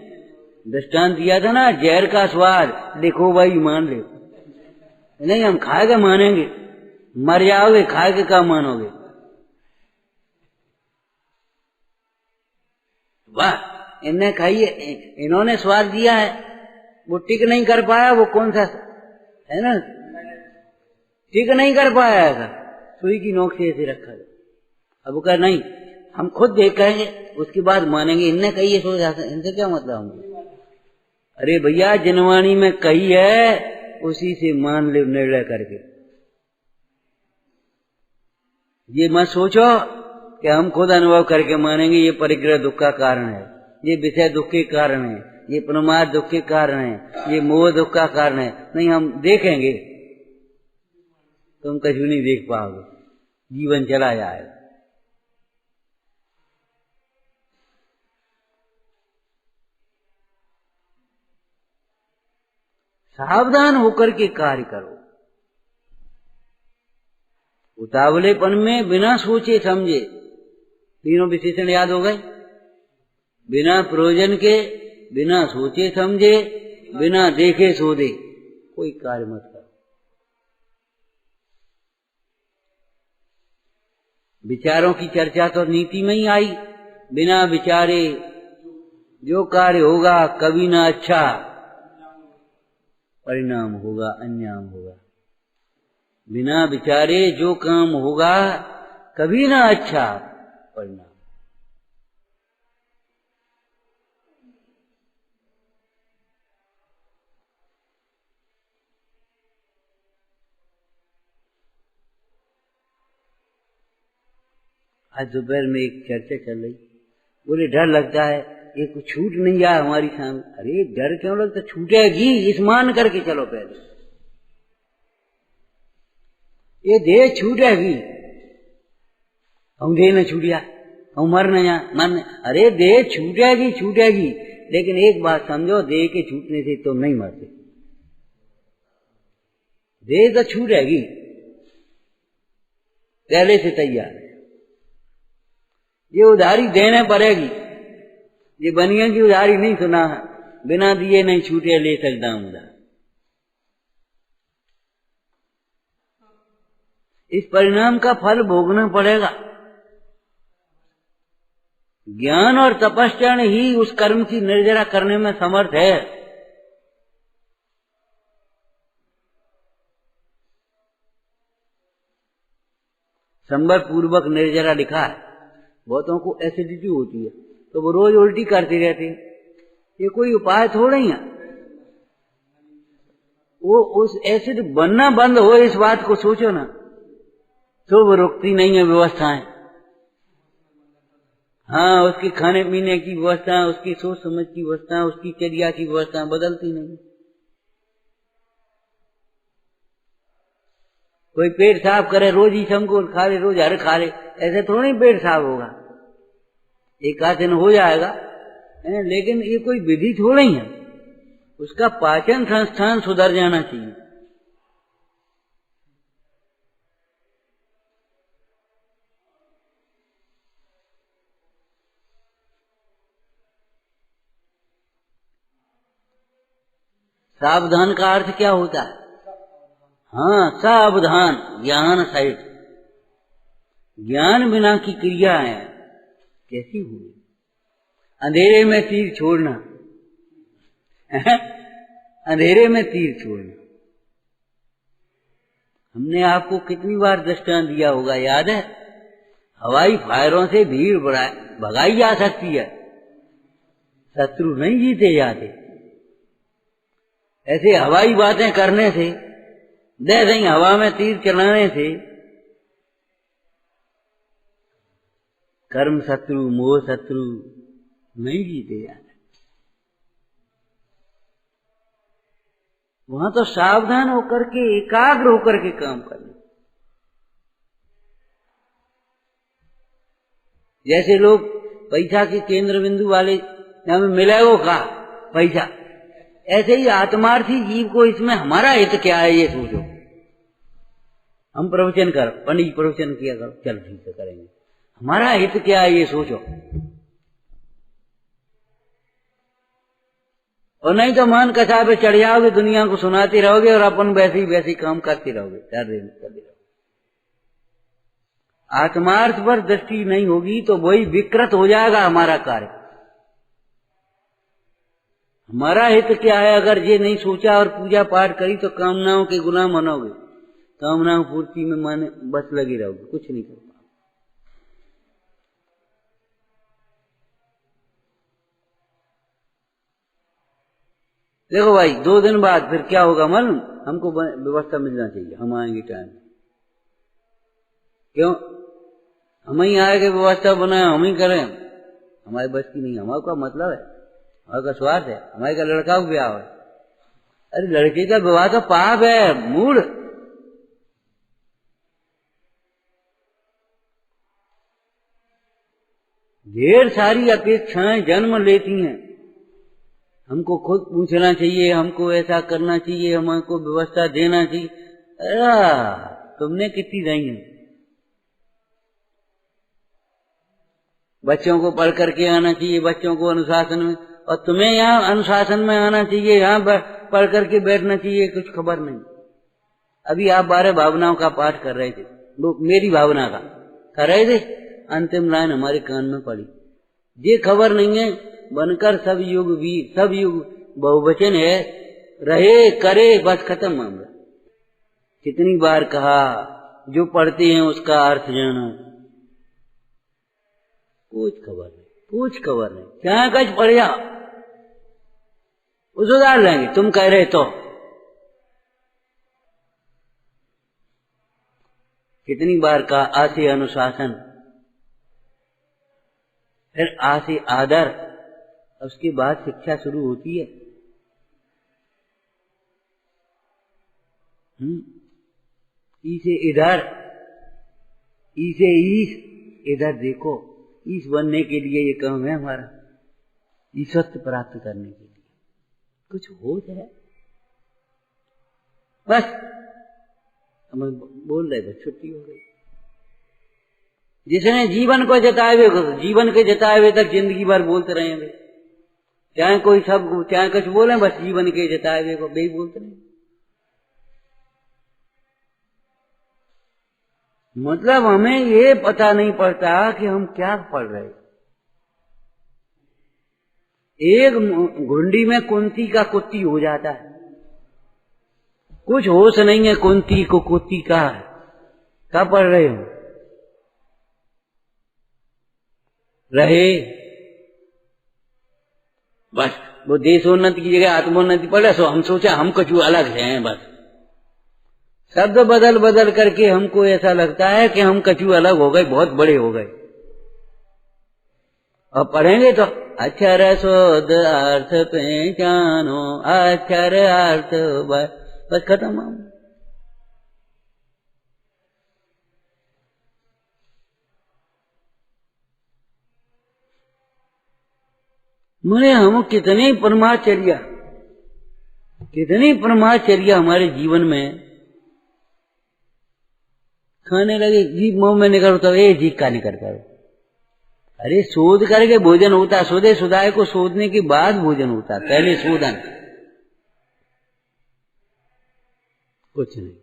दृष्टांत दिया था ना, जहर का स्वाद, देखो भाई मान ले, नहीं हम खाए के मानेंगे, मर जाओगे, खाए के क्या मानोगे। वाह, इनने खाई, इन्होंने स्वाद दिया है, वो टिक नहीं कर पाया, वो कौन सा है ना, टिक नहीं कर पाया ऐसा, सुई की नोक से ऐसे रखा है। अब वो कह नहीं, हम खुद देख कहेंगे, उसके बाद मानेंगे। इनने कही ये सोच, इनसे क्या मतलब हमको। अरे भैया, जिनवाणी में कही है उसी से मान ले निर्णय करके। ये मत सोचो कि हम खुद अनुभव करके मानेंगे ये परिग्रह दुख का कारण है, ये विषय दुख के कारण है, ये प्रमाद दुख के कारण है, ये मोह दुख का कारण है। नहीं, हम देखेंगे, तुम कभी नहीं देख पाओगे, जीवन चला जाएगा। सावधान होकर के कार्य करो। उतावलेपन में बिना सोचे समझे, तीनों विशेषण याद हो गए। बिना प्रयोजन के, बिना सोचे समझे, बिना देखे सोधे कोई कार्य मत करो। विचारों की चर्चा तो नीति में ही आई। बिना विचारे जो कार्य होगा कभी ना अच्छा परिणाम होगा, अन्याम होगा। बिना विचारे जो काम होगा कभी ना अच्छा परिणाम। आज दोपहर में एक चर्चा चल रही, बोले डर लगता है ये कुछ छूट नहीं जाए हमारी सामने। अरे डर क्यों लगता, छूटेगी इस मान करके चलो। पहले ये देह छूटेगी, हम देह न छूट जाए, हम मर न जाए, मन। अरे देह छूटेगी छूटेगी, लेकिन एक बात समझो, देह के छूटने से तो नहीं मरते। देह तो छूटेगी, पहले से तैयार है। ये उधारी देने पड़ेगी, ये बनिया की उधारी नहीं सुना, बिना दिए नहीं छूटे ले सकता हूं उधार। इस परिणाम का फल भोगना पड़ेगा। ज्ञान और तपस्या ही उस कर्म की निर्जरा करने में समर्थ है। संवर पूर्वक निर्जरा लिखा है। बहुतों को एसिडिटी होती है तो वो रोज उल्टी करते रहते हैं, ये कोई उपाय थोड़ा ही है। वो उस एसिड बनना बंद हो, इस बात को सोचो ना, तो वो रुकती नहीं है व्यवस्थाएं। हाँ, उसकी खाने पीने की व्यवस्था, उसकी सोच समझ की व्यवस्था, उसकी चर्या की व्यवस्था बदलती नहीं। कोई पेट साफ करे, रोज ही शंकुर खा ले, रोज हर खा ले, ऐसे थोड़ी पेट साफ होगा। एक आध दिन हो जाएगा, लेकिन ये कोई विधि थोड़ी है। उसका पाचन संस्थान सुधर जाना चाहिए। सावधान का अर्थ क्या होता है? हाँ, सावधान, ज्ञान सहित। ज्ञान बिना की क्रिया है कैसी हुई? अंधेरे में तीर छोड़ना अंधेरे में तीर छोड़ना। हमने आपको कितनी बार दृष्टांत दिया होगा, याद है? हवाई फायरों से भीड़ भगाई जा सकती है, शत्रु नहीं जीते जाते। ऐसे हवाई बातें करने से, दे दें हवा में तीर चलाने से कर्म शत्रु मोह शत्रु नहीं जीते जाते। वहां तो सावधान होकर के, एकाग्र होकर के काम करना। जैसे लोग पैसा के केंद्र बिंदु वाले हमें मिलेगा का पैसा, ऐसे ही आत्मार्थी जीव को इसमें हमारा हित क्या है ये सोचो। हम प्रवचन कर, पंडित प्रवचन किया करो, चल ठीक से करेंगे, हमारा हित क्या है ये सोचो। और नहीं तो मान कसा पे चढ़ जाओगे, दुनिया को सुनाते रहोगे और अपन वैसे ही काम करते रहोगे, कर रहोगे। आत्मार्थ पर दृष्टि नहीं होगी तो वही विकृत हो जाएगा हमारा कार्य। हमारा हित क्या है, अगर ये नहीं सोचा और पूजा पाठ करी तो कामनाओं के गुलाम बनोगे, कामनाओं पूर्ति में माने बस लगी रहोगे, कुछ नहीं कर पाओगे। देखो भाई, 2 दिन बाद फिर क्या होगा मालूम, हमको व्यवस्था मिलना चाहिए, हम आएंगे टाइम। क्यों? हम ही आएंगे, व्यवस्था बनाए हम ही करें, हमारे बस की नहीं। हमारा क्या मतलब है, हमारा का स्वार्थ है, हमारे का लड़का का ब्याह है। अरे लड़के का विवाह तो पाप है, मूड। ढेर सारी अपेक्षाएं जन्म लेती हैं। हमको खुद पूछना चाहिए, हमको ऐसा करना चाहिए, हमको व्यवस्था देना चाहिए। अरे तुमने कितनी दी है? बच्चों को पढ़ करके आना चाहिए, बच्चों को अनुशासन में, और तुम्हें यहाँ अनुशासन में आना चाहिए, यहाँ पढ़ करके बैठना चाहिए, कुछ खबर नहीं। अभी आप 12 भावनाओं का पाठ कर रहे थे, वो मेरी भावना का कर रहे थे, अंतिम लाइन हमारे कान में पड़ी, ये खबर नहीं है बनकर सब युग वीर, सब युग बहुवचन है, रहे करे बस खत्म मामला। कितनी बार कहा, जो पढ़ते हैं उसका अर्थ जानो, कुछ खबर नहीं, कुछ खबर नहीं। क्या कच पढ़ जा, उस उधार लेंगे, तुम कह रहे तो। कितनी बार कहा, आ से अनुशासन, फिर आ से आदर, उसके बाद शिक्षा शुरू होती है। ई से इधर, ई से ईश, इधर देखो। ईश बनने के लिए ये काम है हमारा, ईश्वरत्व प्राप्त करने के लिए कुछ होश है बस। हम बोल रहे थे, छुट्टी हो गई। जिसने जीवन को जताए हुए, जीवन के जताए हुए तक जिंदगी भर बोलते रहेंगे, चाहे कोई सब चाहे कुछ बोले, बस जीवन के जताए हुए को भी बोलते रहे। मतलब हमें ये पता नहीं पड़ता कि हम क्या पढ़ रहे। एक घुंडी में कुंती का कुत्ती हो जाता है, कुछ होश नहीं है कुंती को कुत्ती का है, क्या पढ़ रहे हो? रहे बस, वो देशोन्नति की जगह आत्मोन्नति पढ़े, सो हम सोचा हम कुछ अलग हैं। बस शब्द बदल बदल करके हमको ऐसा लगता है कि हम कछु अलग हो गए, बहुत बड़े हो गए। और पढ़ेंगे तो अक्षर शोध अर्थ पहचानो, अक्षर अर्थ बस खत्म। मैंने हम कितनी परमाचर्या हमारे जीवन में खाने लगे, जीभ मुंह में निकल तो ये जीभ का निकलता है। अरे शोध करके भोजन होता है, शोधे सुधाए को शोधने के बाद भोजन होता है, पहले शोधन कुछ नहीं।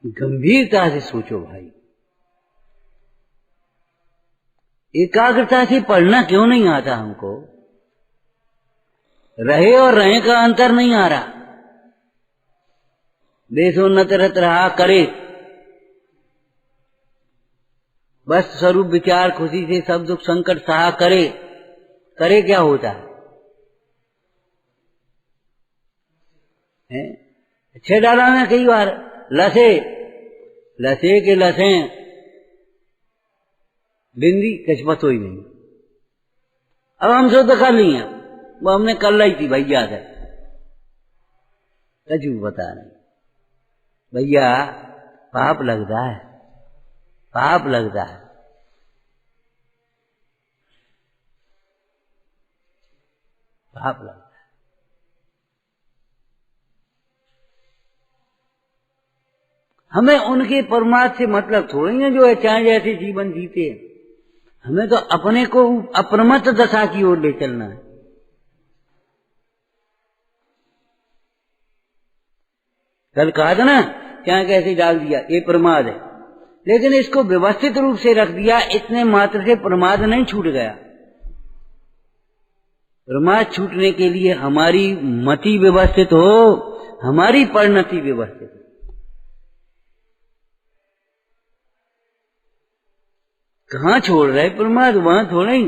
गंभीरता से सोचो भाई, एकाग्रता से पढ़ना क्यों नहीं आता हमको? रहे और रहे का अंतर नहीं आ रहा। देशोन्नत रत रहा करे, बस स्वरूप विचार खुशी से सब दुख संकट सहा करे, करे क्या होता है? अच्छे डाला में कई बार लसे लसे के लसे बिंदी कचपत हो ही नहीं। अब हम सो तो कर ली हैं, वो हमने कर लाई थी भैया से, कचू बता नहीं भैया, पाप लगता है, पाप लगता है। पाप लगता है। हमें उनके परमार्थ से मतलब थोड़ी है जो है चाहे जैसे जीवन जीते हैं। हमें तो अपने को अप्रमत्त दशा की ओर ले चलना है। कल कहा था ना, चाहे कैसे डाल दिया, ये प्रमाद है, लेकिन इसको व्यवस्थित रूप से रख दिया, इतने मात्र से प्रमाद नहीं छूट गया। प्रमाद छूटने के लिए हमारी मति व्यवस्थित हो, हमारी परिणति व्यवस्थित हो। कहाँ छोड़ रहे प्रमाद, वहां थोड़ा ही।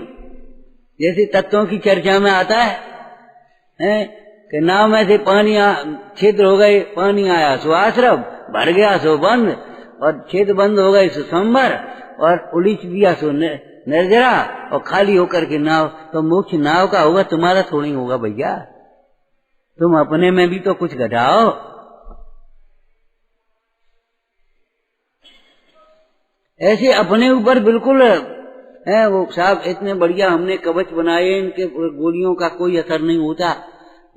जैसे तत्वों की चर्चा में आता है कि नाव में से पानी छिद्र हो गए, पानी आया सो आश्रम, भर गया सो बंद, और छेद बंद हो गए सो संबर, और उलीच दिया सो निर्जरा, और खाली होकर के नाव। तो मोक्ष नाव का होगा, तुम्हारा थोड़ी होगा भैया। तुम अपने में भी तो कुछ घटाओ। ऐसे अपने ऊपर बिल्कुल है वो साहब, इतने बढ़िया हमने कवच बनाए, इनके गोलियों का कोई असर नहीं होता।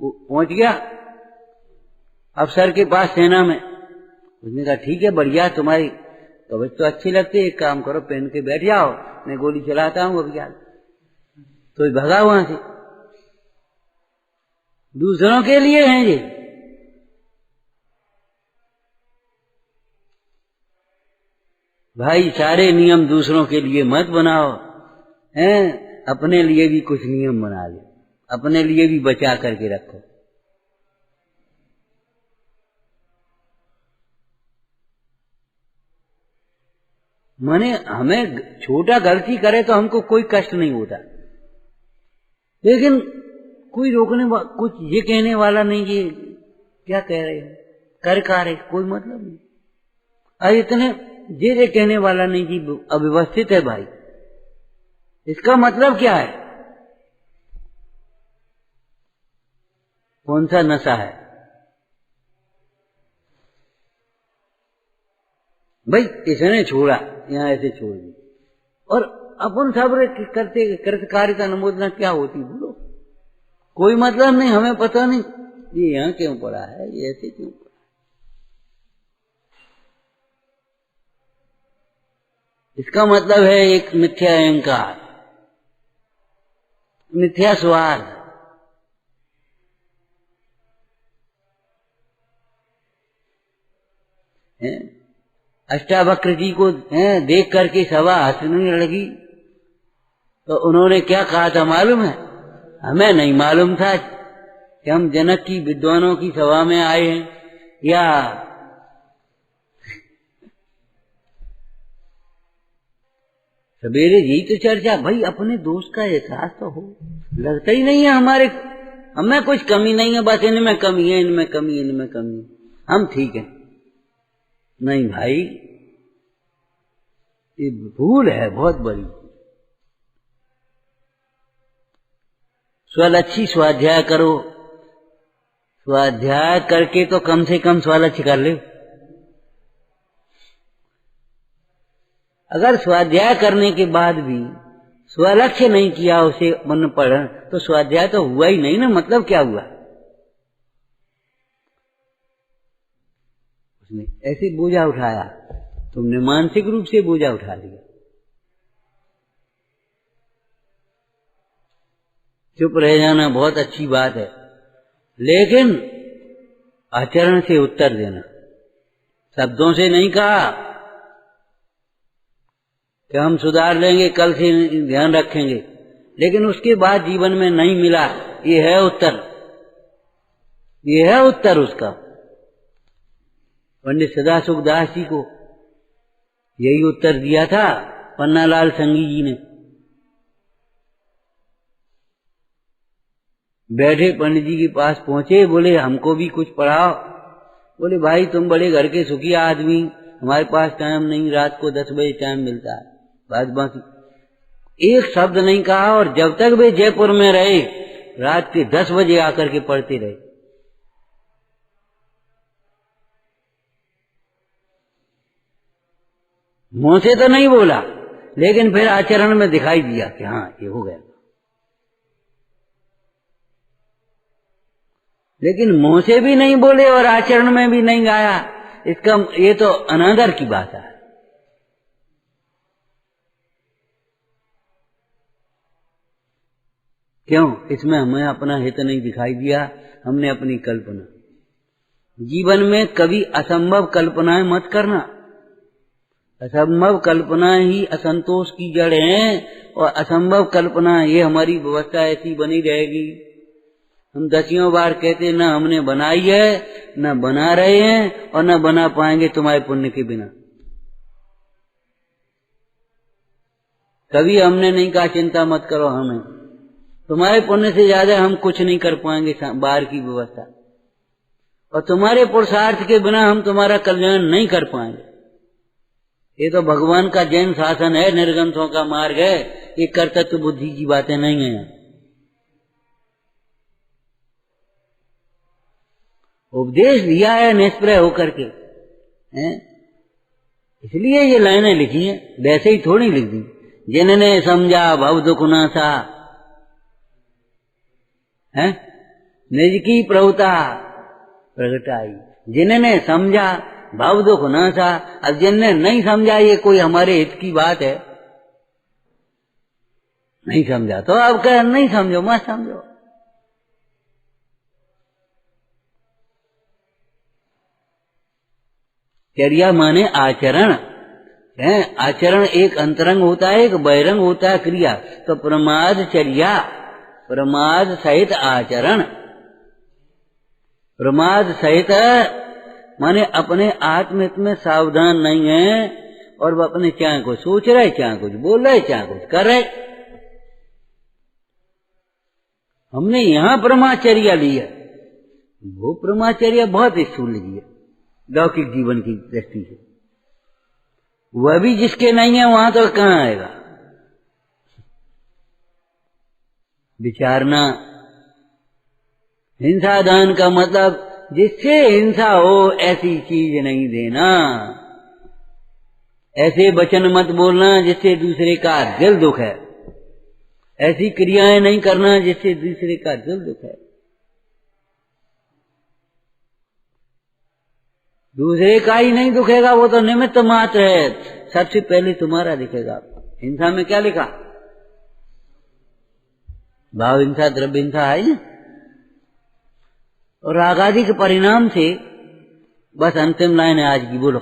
वो पहुंच गया अफसर के पास सेना में, उसने कहा ठीक है बढ़िया, तुम्हारी कवच तो अच्छी लगती है, एक काम करो पहन के बैठ जाओ, मैं गोली चलाता हूँ अभी। तो भगा वहां से। दूसरों के लिए हैं ये, भाई सारे नियम दूसरों के लिए मत बनाओ, हैं अपने लिए भी कुछ नियम बना लो, अपने लिए भी बचा करके रखो। माने हमें छोटा गलती करे तो हमको कोई कष्ट नहीं होता, लेकिन कोई रोकने कुछ ये कहने वाला नहीं, ये क्या कह रहे हो, कर रहे, कोई मतलब नहीं। अरे इतने जे कहने वाला नहीं कि अव्यवस्थित है भाई, इसका मतलब क्या है? कौन सा नशा है भाई? इसने छोड़ा, यहां ऐसे छोड़ दी, और अपन सब्र करते कृतकार्यता अनुमोदना क्या होती बोलो, कोई मतलब नहीं। हमें पता नहीं ये यहाँ क्यों पड़ा है, ये ऐसे क्यों पड़ा। इसका मतलब है एक मिथ्या अहंकार, मिथ्या स्वार्थ। अष्टावक्र जी को देख करके सभा हंसने लगी, तो उन्होंने क्या कहा था मालूम है? हमें नहीं मालूम था कि हम जनक की विद्वानों की सभा में आए हैं, या सवेरे यही तो चर्चा। भाई अपने दोस्त का एहसास तो हो, लगता ही नहीं है हमारे, हमें कुछ कमी नहीं है, बस इनमें कमी है, इनमें कमी है, इनमें कमी है, हम ठीक है। नहीं भाई, ये भूल है बहुत बड़ी। स्वलक्षी स्वाध्याय करो, स्वाध्याय करके तो कम से कम स्वलक्ष्य कर ले। अगर स्वाध्याय करने के बाद भी स्वलक्ष्य नहीं किया, उसे मन पढ़, तो स्वाध्याय तो हुआ ही नहीं ना, मतलब क्या हुआ? उसने ऐसे बोझा उठाया, तुमने मानसिक रूप से बोझा उठा लिया। चुप रह जाना बहुत अच्छी बात है, लेकिन आचरण से उत्तर देना। शब्दों से नहीं कहा कि हम सुधार लेंगे, कल से ध्यान रखेंगे, लेकिन उसके बाद जीवन में नहीं मिला, ये है उत्तर, ये है उत्तर उसका। पंडित सदाशिवदास जी को यही उत्तर दिया था पन्नालाल संगी जी ने। बैठे पंडित जी के पास पहुंचे, बोले हमको भी कुछ पढ़ाओ। बोले भाई तुम बड़े घर के सुखिया आदमी, हमारे पास टाइम नहीं, रात को 10 बजे टाइम मिलता है। बात बाकी एक शब्द नहीं कहा, और जब तक वे जयपुर में रहे रात के 10 बजे आकर के पढ़ते रहे। मुंह से तो नहीं बोला, लेकिन फिर आचरण में दिखाई दिया कि हाँ ये हो गया। लेकिन मुंह से भी नहीं बोले और आचरण में भी नहीं गाया, इसका ये तो अनादर की बात है। क्यों? इसमें हमें अपना हित नहीं दिखाई दिया, हमने अपनी कल्पना। जीवन में कभी असंभव कल्पनाएं मत करना। असंभव कल्पना ही असंतोष की जड़ है, और असंभव कल्पना ये हमारी व्यवस्था ऐसी बनी रहेगी। हम दसियों बार कहते न हमने बनाई है, न बना रहे हैं, और न बना पाएंगे तुम्हारे पुण्य के बिना। कभी हमने नहीं कहा चिंता मत करो, हमें तुम्हारे पुण्य से ज्यादा हम कुछ नहीं कर पाएंगे बाहर की व्यवस्था, और तुम्हारे पुरुषार्थ के बिना हम तुम्हारा कल्याण नहीं कर पाएंगे। ये तो भगवान का जैन शासन है, निर्गंथों का मार्ग है, ये कर्तव्य बुद्धि की बातें नहीं है। उपदेश दिया है निष्प्रय होकर के, इसलिए ये लाइनें लिखी हैं, वैसे ही थोड़ी लिख दी। जिन्होंने समझा भव दुख नासा है, निज की प्रभुता प्रगटाई। जिन्होंने समझा भव दुख नासा। अब जिनने नहीं समझा ये कोई हमारे हित की बात है, नहीं समझा तो अब कह नहीं समझो, मत समझो। चर्या माने आचरण है। आचरण एक अंतरंग होता है, एक बहिरंग होता है क्रिया। तो प्रमाद चर्या, प्रमाद सहित आचरण। प्रमाद सहित माने अपने आत्महित में सावधान नहीं है, और वो अपने चाहे कुछ सोच रहे, चाहे कुछ बोल रहे, चाहे कुछ कर रहे। हमने यहाँ प्रमाचर्या लिया, वो प्रमाचर्या बहुत स्थूल ली है लौकिक जीवन की दृष्टि से। वह भी जिसके नहीं है वहां तो कहाँ आएगा विचारना। हिंसा दान का मतलब जिससे हिंसा हो ऐसी चीज नहीं देना, ऐसे वचन मत बोलना जिससे दूसरे का दिल दुखे, ऐसी क्रियाएं नहीं करना जिससे दूसरे का दिल दुखे। दूसरे का ही नहीं दुखेगा, वो तो निमित्त मात्र है, सबसे पहले तुम्हारा दिखेगा। हिंसा में क्या लिखा? भाव हिंसा, द्रव्य हिंसा है ना। और राग आदि के परिणाम से, बस अंतिम लाइन है आज की, बोलो।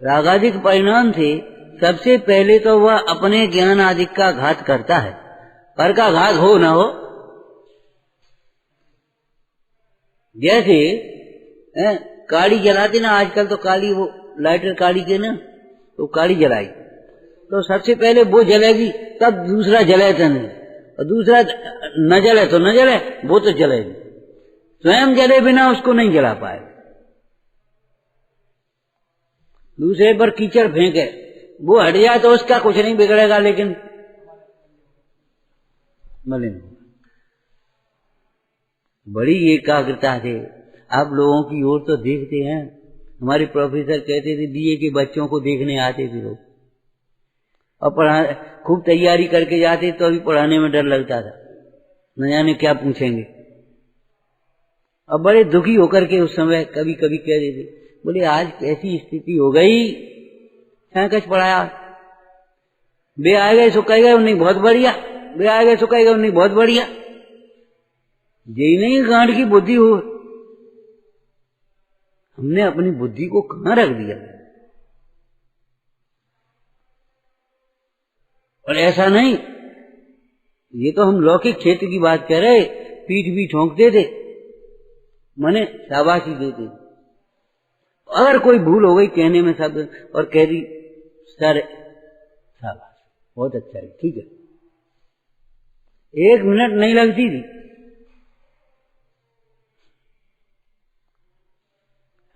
राग आदि के परिणाम से सबसे पहले तो वह अपने ज्ञान आदि का घात करता है, पर का घात हो ना हो। जैसे काड़ी जलाते ना आजकल, तो काली वो लाइटर काड़ी के ना, तो काड़ी जलाई तो सबसे पहले वो जलेगी, तब दूसरा जले तो नहीं, और दूसरा न जले तो न जले, वो तो जलेगी। स्वयं जले बिना उसको नहीं जला पाए। दूसरे पर कीचड़ फेंके, वो हट जाए तो उसका कुछ नहीं बिगड़ेगा, लेकिन मलिन। बड़ी एकाग्रता से आप लोगों की ओर तो देखते हैं। हमारे प्रोफेसर कहते थे बीए के बच्चों को देखने आते थे लोग, और पढ़ा खूब तैयारी करके जाते, तो अभी पढ़ाने में डर लगता था, न जाने क्या पूछेंगे। अब बड़े दुखी होकर के उस समय कभी कभी कह देते, बोले आज कैसी स्थिति हो गई, कछ पढ़ाया, वे आ गए सुखाई गए उन्हें बहुत बढ़िया, वे आ गए सुखाई गए उन्हें बहुत बढ़िया। यही नहीं गांठ की बुद्धि हो, हमने अपनी बुद्धि को कहां रख दिया। और ऐसा नहीं, ये तो हम लौकिक क्षेत्र की बात कह रहे, पीठ भी ठोंकते थे, माने शाबाशी देते। अगर कोई भूल हो गई कहने में शब्द, और कह दी सर शाबाश, बहुत अच्छा है, ठीक है। 1 मिनट नहीं लगती थी।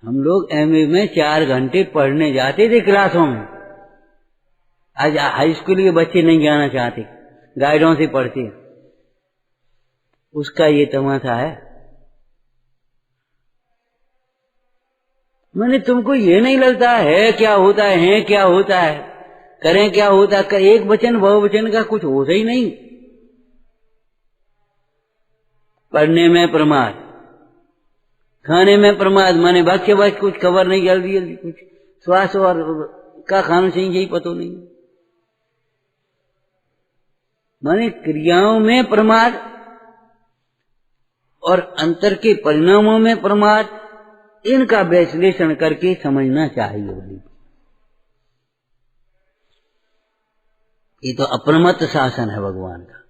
हम लोग एमए में 4 घंटे पढ़ने जाते थे क्लासों में। आज हाई स्कूल के बच्चे नहीं जाना चाहते, गाइडों से पढ़ते हैं। उसका ये तमाशा है। मैंने तुमको ये नहीं लगता है क्या होता है क्या होता है, करें क्या होता है, एक वचन बहुवचन का कुछ होता ही नहीं। पढ़ने में प्रमाद, खाने में प्रमाद, माने भक्ष्य भक्ष कुछ खबर नहीं, जल्दी जल्दी कुछ श्वास और का खाना चाहिए यही पता नहीं। माने क्रियाओं में प्रमाद और अंतर के परिणामों में प्रमाद, इनका विश्लेषण करके समझना चाहिए। बड़ी ये तो अप्रमत्त शासन है भगवान का।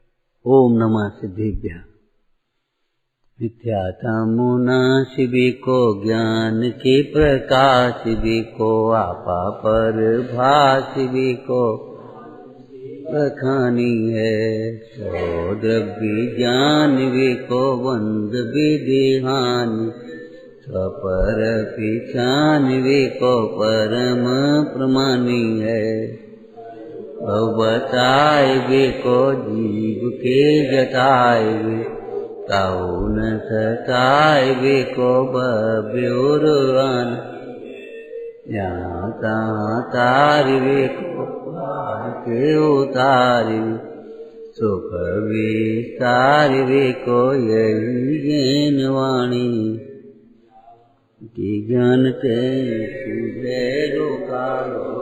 ओम नमः सिद्धेभ्यः। मिथ्यात्मना शिवी को ज्ञान के प्रकाश भी को आपा पर भाष भी को बखानी है। सो द्रव्य ज्ञान भी को बंद विधिहानि, स्वपर पिछान भी को परम प्रमाणी है। बताए भी को जीव के जताए भी, ताऊ न सताए भी को बब्योरवान, यहाँ तहाँ तार भी को के उतारी, सुख विस्तार भी को यही ज्ञान वाणी, कि ज्ञान ते सुधे कालो